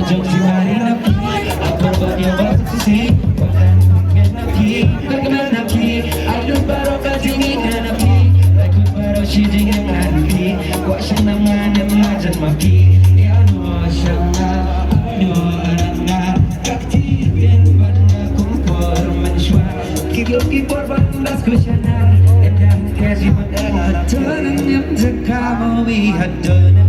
don't you mind it up? I put what you're about to see. Wala nang ganapin, pagmanapin. Alun baro ka tingin ganapin. Lagot baro siya tingin ganapin. Kwa siya naman ang majan mapi. Ano siya nga, ano nga. Kaktirin ba na kumporman siya? Kipor bandas ko siya na. And I'm crazy but I'm not done. And I'm the come we had done.